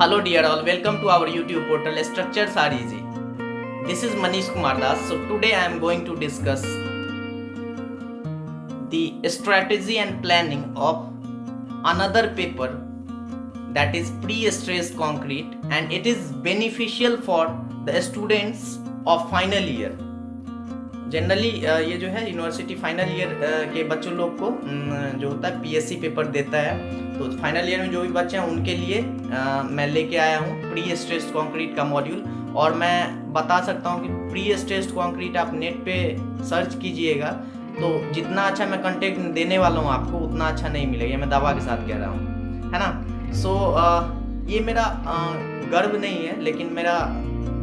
Hello dear all, welcome to our YouTube portal Structures Are Easy. This is Manish Kumar Das. So today I am going to discuss the strategy and planning of another paper that is pre-stressed concrete, and it is beneficial for the students of final year. Generally ये जो है university final year के बच्चों लोग को जो होता है पीएससी पेपर देता है, तो फाइनल ईयर में जो भी बच्चे हैं उनके लिए मैं लेके आया हूँ प्री स्ट्रेस्ड कंक्रीट का मॉड्यूल। और मैं बता सकता हूँ कि प्री स्ट्रेस्ड कंक्रीट आप नेट पे सर्च कीजिएगा तो जितना अच्छा मैं कंटेंट देने वाला हूँ आपको उतना अच्छा नहीं मिलेगा, मैं दावा के साथ कह रहा हूँ, है ना। सो ये मेरा गर्व नहीं है, लेकिन मेरा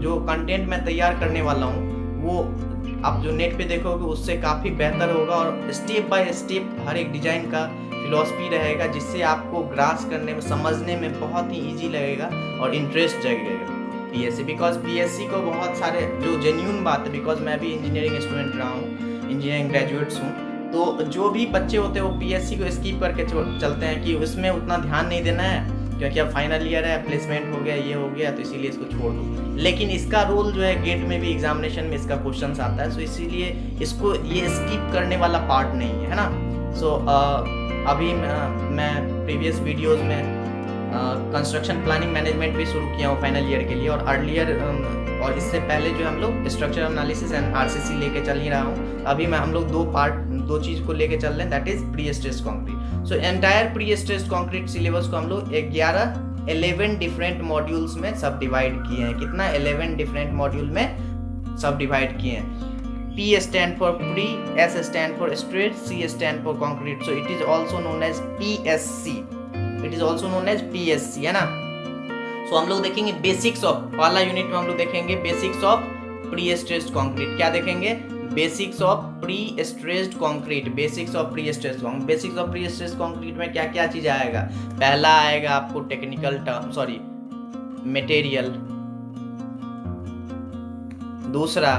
जो कंटेंट मैं तैयार करने वाला हूँ वो आप जो नेट पे देखोगे उससे काफ़ी बेहतर होगा, और स्टेप बाय स्टेप हर एक डिज़ाइन का फिलॉसफी रहेगा जिससे आपको ग्रास करने में समझने में बहुत ही इजी लगेगा और इंटरेस्ट जगेगा पीएससी। बिकॉज पीएससी को बहुत सारे जो जेन्यून बात है, बिकॉज मैं भी इंजीनियरिंग स्टूडेंट रहा हूँ, इंजीनियरिंग ग्रेजुएट्स हूँ, तो जो भी बच्चे होते हैं वो पीएससी को स्किप करके चलते हैं कि उसमें उतना ध्यान नहीं देना है क्योंकि अब फाइनल ईयर है, प्लेसमेंट हो गया, ये हो गया, तो इसीलिए इसको छोड़ दो। लेकिन इसका रोल जो है गेट में भी एग्जामिनेशन में इसका क्वेश्चन आता है, सो इसीलिए इसको ये स्किप करने वाला पार्ट नहीं है ना। सो अभी मैं प्रीवियस वीडियोस में कंस्ट्रक्शन प्लानिंग मैनेजमेंट भी शुरू किया हूँ फाइनल ईयर के लिए, और अर्लियर और इससे पहले जो हम लोग स्ट्रक्चरल एनालिसिस एंड आरसीसी लेके चल ही रहा हूँ। अभी हम लोग दो चीज़ को लेके चल रहे हैं, that is pre stressed concrete. So entire pre stressed concrete syllabus को हम लोग 11 डिफरेंट मॉड्यूल्स में सब डिवाइड किए हैं। कितना? 11 डिफरेंट मॉड्यूल में सब डिवाइड किए हैं। P stand for pre, S stand for straight, C stand for concrete. So it is also known as PSC. It is also known as PSC, है ना। So हम लोग देखेंगे बेसिक्स ऑफ, पहला यूनिट में हम लोग देखेंगे basics of pre stressed concrete. क्या देखेंगे? Basics of pre stressed concrete. Basics of pre stressed concrete. Basics of pre stressed concrete में क्या क्या चीज आएगा? पहला आएगा आपको टेक्निकल टर्म, मटेरियल। दूसरा,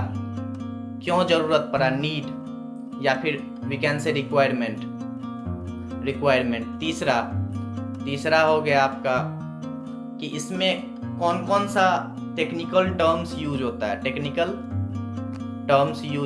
क्यों जरूरत पड़ा, नीड, या फिर वी कैन से रिक्वायरमेंट। तीसरा हो गया आपका कि इसमें कौन कौन सा टेक्निकल टर्म्स यूज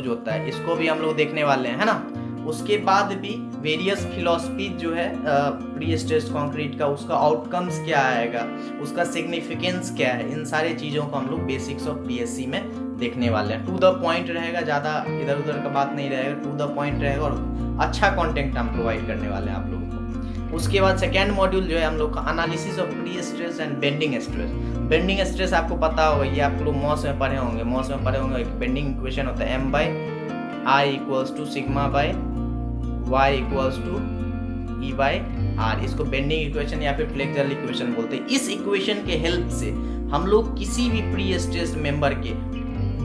होता है, इसको भी हम लोग देखने वाले हैं, है ना। उसके बाद भी वेरियस फिलॉसफी जो है प्री स्ट्रेस्ड कंक्रीट का, उसका आउटकम्स क्या आएगा, उसका सिग्निफिकेंस क्या है, इन सारे चीज़ों को हम लोग बेसिक्स ऑफ पीएससी में देखने वाले हैं। टू द पॉइंट रहेगा, ज़्यादा इधर उधर का बात नहीं रहेगा, टू द पॉइंट रहेगा और अच्छा कंटेंट हम प्रोवाइड करने वाले हैं आप लोगों को। उसके बाद सेकेंड मॉड्यूल जो है हम लोग का analysis of pre stress and bending stress. Bending stress आपको पता होगा, ये आप लोग मॉस में पढ़े होंगे। एक बेंडिंग इक्वेशन होता है M/I = sigma bye Y = E/R। इसको बेंडिंग इक्वेशन या फिर फ्लेक्सुरल इक्वेशन बोलते हैं। इस इक्वेशन के हेल्प से हम लोग किसी भी प्री स्ट्रेस मेंबर के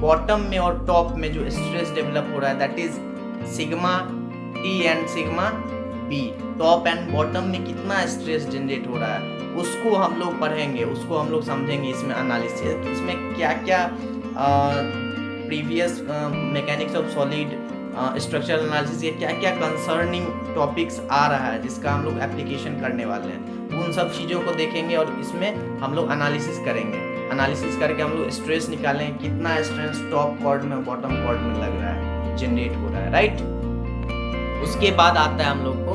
बॉटम में और टॉप में जो स्ट्रेस डेवलप हो रहा है, that is sigma T and sigma B, top and bottom में कितना स्ट्रेस जनरेट हो रहा है उसको हम लोग पढ़ेंगे, उसको हम लोग समझेंगे। इसमें एनालिसिस, इसमें क्या क्या previous mechanics of solid, structural analysis, ये क्या क्या कंसर्निंग टॉपिक्स आ रहा है जिसका हम लोग एप्लीकेशन करने वाले हैं, तो उन सब चीज़ों को देखेंगे और इसमें हम लोग एनालिसिस करेंगे। एनालिसिस करके हम लोग स्ट्रेस निकालेंगे, कितना स्ट्रेस टॉप कॉर्ड में बॉटम कॉर्ड में लग रहा है, जनरेट हो रहा है, राइट। उसके बाद आता है हम लोग को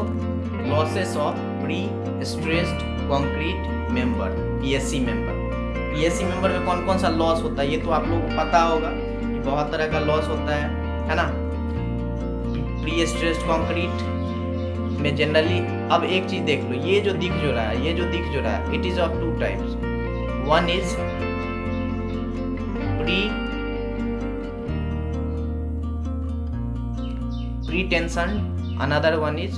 losses of pre stressed concrete member, PSC member में कौन कौन सा लॉस होता है ये तो आप लोगों को पता होगा कि बहुत तरह का लॉस होता है ना। प्री स्ट्रेस्ड कंक्रीट में जनरली, अब एक चीज देख लो, ये जो दिख जो रहा है it is of two types. One is pre tension, another one is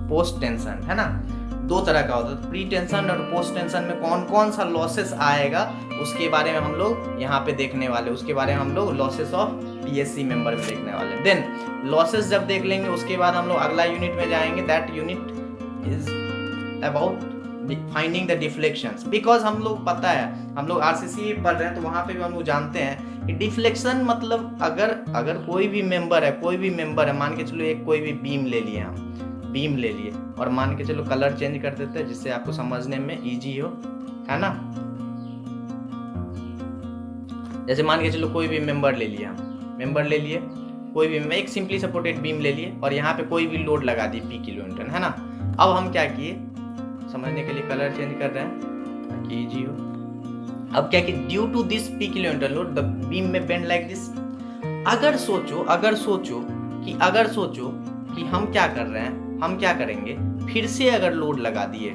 post tension, है ना। दो तरह का होता है प्री टेंशन और पोस्ट टेंशन में कौन कौन सा लॉसेस आएगा उसके बारे में हम लोग यहाँ पे देखने वाले, उसके बारे में हम लोग लॉसेस ऑफ पीएससी मेंबर में देखने वाले। देन लॉसेस जब देख लेंगे उसके बाद हम लोग अगला यूनिट में जाएंगे, that unit is about finding the deflections, because हम लोग पता है, हम लोग आरसीसी पढ़ रहे हैं तो वहाँ पे भी हम लोग जानते हैं कि डिफ्लेक्शन मतलब अगर कोई भी मेंबर है, मान के चलो एक कोई भी बीम ले लिए, हम बीम ले लिए और मान के चलो कलर चेंज कर देते हैं जिससे आपको समझने में इजी हो, है ना। जैसे मान के चलो कोई भी मेंबर ले लिया, कोई भी एक सिंपली सपोर्टेड बीम ले लिए और यहाँ पे कोई भी लोड लगा दी P किलोन्यूटन, है ना। अब हम क्या किए, समझने के लिए कलर चेंज कर रहे हैं ताकि इजी हो। अब क्या कि due to this P kilonewton load the beam में बेंड लाइक दिस। अगर सोचो कि हम क्या कर रहे हैं, हम क्या करेंगे, फिर से अगर लोड लगा दिए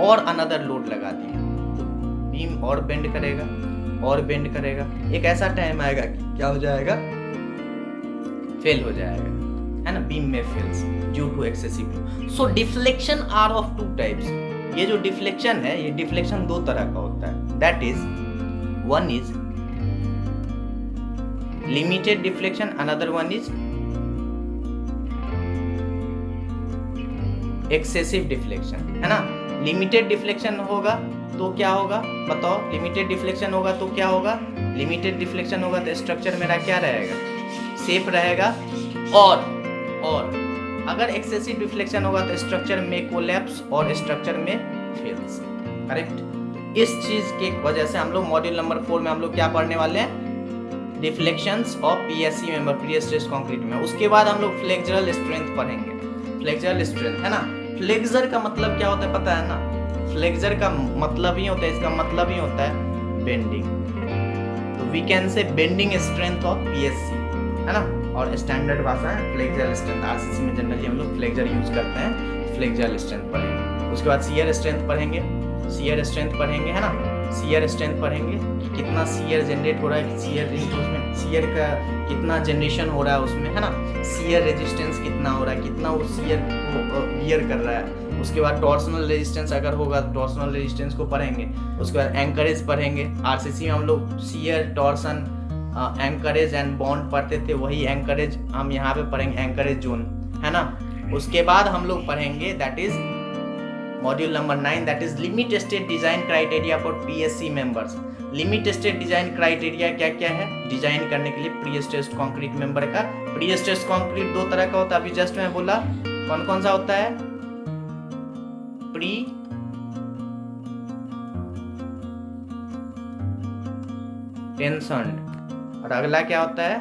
और अनदर लोड लगा दिए तो बीम और बेंड करेगा, एक ऐसा टाइम आएगा कि क्या हो जाएगा, फेल हो जाएगा, है ना, बीम में fails due to excessive. So deflection are of two types. ये जो डिफ्लेक्शन है, ये डिफ्लेक्शन दो तरह का होता है, that is one is limited deflection, another one is excessive deflection, है ना। लिमिटेड डिफ्लेक्शन होगा तो क्या होगा बताओ, लिमिटेड डिफ्लेक्शन होगा तो क्या होगा, लिमिटेड डिफ्लेक्शन होगा तो स्ट्रक्चर मेरा क्या रहेगा, सेफ रहेगा, और अगर एक्सेसिव डिफ्लेक्शन होगा तो स्ट्रक्चर में कोलैप्स और स्ट्रक्चर में फेल्स, करेक्ट। इस चीज के वजह से हम लोग मॉड्यूल नंबर 4 में हम लोग क्या पढ़ने वाले हैं, deflections of PSC member, pre stressed concrete में। उसके बाद हम लोग फ्लेक्सुरल स्ट्रेंथ पढ़ेंगे, फ्लेक्सुरल स्ट्रेंथ, है ना। फ्लेक्सर का मतलब क्या होता है पता है ना, फ्लेक्सर का मतलब ही होता है, इसका मतलब ही होता है बेंडिंग, तो we can say bending strength of PSC, है ना। और स्टैंडर्ड भाषा है फ्लेक्सुरल स्ट्रेंथ, आरसीसी में जनरली हम लोग फ्लेक्सर यूज करते हैं, फ्लेक्सुरल स्ट्रेंथ पढ़ेंगे। उसके बाद शियर स्ट्रेंथ पढ़ेंगे, है ना। शियर स्ट्रेंथ पढ़ेंगे कि कितना शियर जनरेट हो रहा है, शियर का कितना जनरेशन हो रहा है उसमें, है ना। शियर रेजिस्टेंस कितना हो रहा है, कितना वो शियर को बियर कर रहा है। उसके बाद टॉर्सनल रेजिस्टेंस अगर होगा तो टॉर्सनल रेजिस्टेंस को पढ़ेंगे। उसके बाद एंकरेज पढ़ेंगे, आरसीसी में हम लोग shear, torsion, anchorage and bond पढ़ते थे, वही एंकरेज हम यहाँ पे पढ़ेंगे, एंकरेज जोन, है ना। उसके बाद हम लोग पढ़ेंगे that is module number 9, that is limit state design criteria for PSC members. Limit state design criteria क्या क्या है डिजाइन करने के लिए प्री स्ट्रेस्ड कंक्रीट मेंबर का। प्री स्ट्रेस्ड कंक्रीट दो तरह का होता है, अभी जस्ट मैं बोला, कौन कौन सा होता है, प्री टेंशन्ड, और अगला क्या होता है,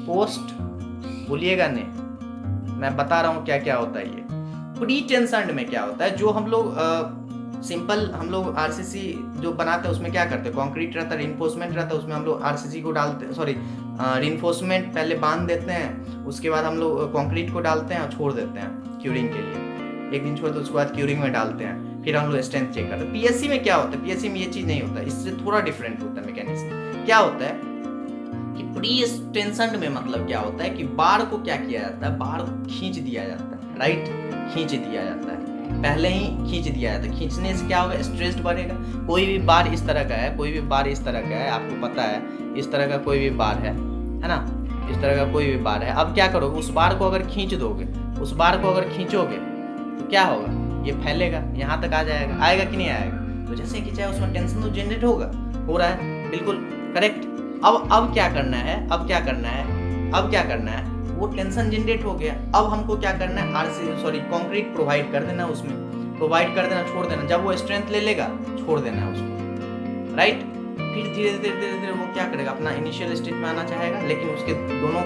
पोस्ट, भूलिएगा नहीं, मैं बता रहा हूं क्या क्या होता है ये। प्री टेंशन्ड में क्या होता है, जो हम लोग सिंपल हम लोग आरसीसी जो बनाते हैं उसमें क्या करते हैं, कंक्रीट रहता है, रिइंफोर्समेंट रहता है, उसमें हम लोग आरसीसी को डालते हैं, सॉरी रिइंफोर्समेंट पहले बांध देते हैं, उसके बाद हम लोग कंक्रीट को डालते हैं और छोड़ देते हैं क्यूरिंग के लिए, एक दिन छोड़ दो, उसके बाद क्यूरिंग में डालते हैं, फिर हम लोग स्ट्रेंथ चेक करते हैं। पीएससी में क्या होता है, पीएससी में ये चीज नहीं होता, इससे थोड़ा डिफरेंट होता है मैकेनिज्म। क्या होता है कि प्री टेंशन्ड में मतलब क्या होता है कि बार को क्या किया जाता है, बार को खींच दिया जाता है, राइट, खींच दिया जाता है, पहले ही खींच दिया जाता है। खींचने से क्या होगा, स्ट्रेस बढ़ेगा। कोई भी बार इस तरह का है, कोई भी बार इस तरह का है, आपको पता है इस तरह का कोई भी बार है ना, इस तरह का कोई भी बार है। अब क्या करोगे, उस बार को अगर खींच दोगे, उस बार को अगर खींचोगे तो क्या होगा, ये फैलेगा, यहाँ तक आ जाएगा, आएगा कि नहीं आएगा, तो जैसे कि चाहे उसमें टेंशन तो जनरेट होगा, हो रहा है, बिल्कुल करेक्ट। अब क्या करना है, अब क्या करना है, वो टेंशन जनरेट हो गया, अब हमको क्या करना है, कंक्रीट प्रोवाइड कर देना, उसमें प्रोवाइड कर देना, छोड़ देना, जब वो स्ट्रेंथ ले लेगा छोड़ देना है उसको, राइट। फिर धीरे धीरे वो क्या करेगा, अपना इनिशियल स्टेट में आना चाहेगा, लेकिन उसके दोनों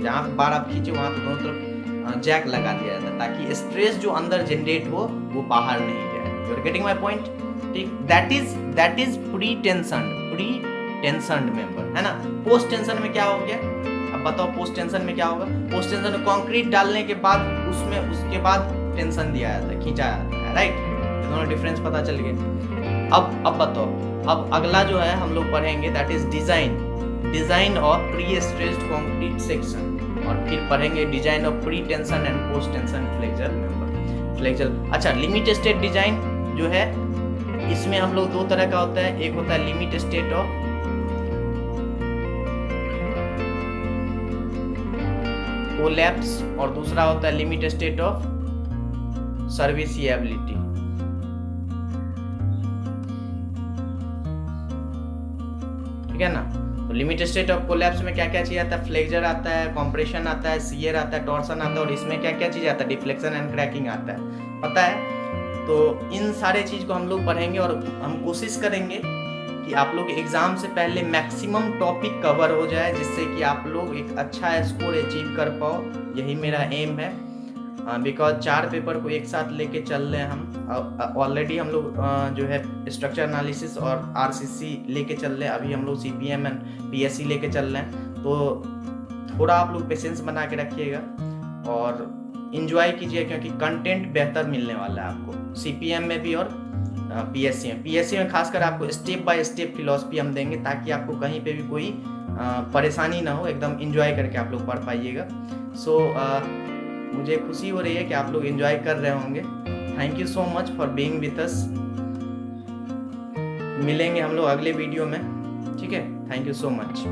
जहाँ पे बार आप खींचे वहाँ पे दोनों तरफ जैक लगा दिया जाता है ताकि स्ट्रेस जो अंदर जनरेट हो वो बाहर नहीं जाए। You are getting my point, ठीक। That is pre tensioned member, है ना। पोस्ट टेंशन में क्या हो गया, अब बताओ पोस्ट टेंशन में क्या होगा, पोस्ट टेंशन में कंक्रीट डालने के बाद उसके बाद टेंशन दिया जाता है, खींचा जाता है, राइट। दोनों डिफरेंस पता चल गया। अब बताओ, अब अगला जो है हम लोग पढ़ेंगे that is design of pre stressed concrete section, और फिर पढ़ेंगे design of pre tension and post tension flexural member. अच्छा, लिमिट स्टेट डिजाइन जो है इसमें हम लोग दो तरह का होता है, एक होता है लिमिट स्टेट ऑफ कोलैप्स और दूसरा होता है लिमिट स्टेट ऑफ सर्विसिएबिलिटी, ठीक है ना। तो लिमिट स्टेट ऑफ कोलैप्स में क्या क्या चीज़ आता है, फ्लेक्चर आता है, कॉम्प्रेशन आता है, शियर आता है, टॉर्सन आता है, और इसमें क्या क्या चीज़ आता है, डिफ्लेक्शन एंड क्रैकिंग आता है, पता है। तो इन सारे चीज़ को हम लोग पढ़ेंगे और हम कोशिश करेंगे कि आप लोग एग्ज़ाम से पहले मैक्सिमम टॉपिक कवर हो जाए, जिससे कि आप लोग एक अच्छा स्कोर अचीव कर पाओ। यही मेरा एम है, बिकॉज 4 पेपर को एक साथ लेके चल रहे हैं हम। ऑलरेडी हम लोग जो है स्ट्रक्चर एनालिसिस और आरसीसी लेके चल रहे हैं, अभी हम लोग सीपीएम एंड पीएससी लेके चल रहे हैं। तो थोड़ा आप लोग पेशेंस बना के रखिएगा और इन्जॉय कीजिए, क्योंकि कंटेंट बेहतर मिलने वाला है आपको सीपीएम में भी और पीएससी में खासकर आपको स्टेप बाय स्टेप फिलॉसफी हम देंगे, ताकि आपको कहीं पे भी कोई परेशानी ना हो, एकदम इन्जॉय करके आप लोग पढ़ पाइएगा। सो मुझे खुशी हो रही है कि आप लोग एंजॉय कर रहे होंगे। Thank you so much for being with us. मिलेंगे हम लोग अगले वीडियो में, ठीक है। Thank you so much.